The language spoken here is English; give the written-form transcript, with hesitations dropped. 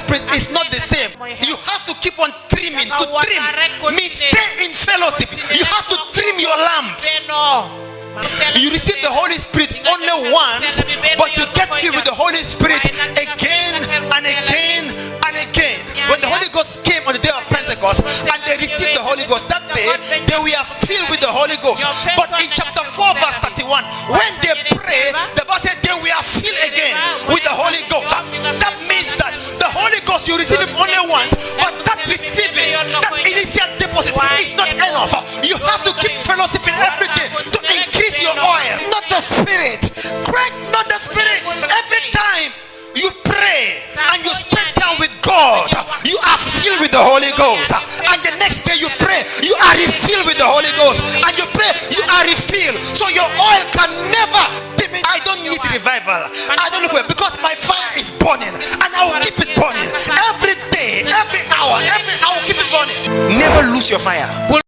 Spirit is not the same. You have to keep on trimming. To trim means stay in fellowship. You have to trim your lamps. You receive the Holy Spirit only once, but you get filled with the Holy Spirit again and again and again. When the Holy Ghost came on the day of Pentecost and they received the Holy Ghost, that day they were filled with the Holy Ghost. But in chapter 4 verse 31, when they prayed, the Bible said they were filled again with the Holy Ghost. That means that the Holy Ghost, you receive him only once, but that receiving, that initial deposit is not enough. You have to keep fellowshipping every day to increase your oil. Not the Spirit. Correct? Not the Spirit. Every time you pray and you spend time with God, you are filled with the Holy Ghost. And the next day you pray, you are refilled with the Holy Ghost. And you pray, you are refilled. So your oil can never diminish. I don't need revival. I don't look for it because my fire is burning and I will keep it burning every day, every hour, keep it burning. Never lose your fire.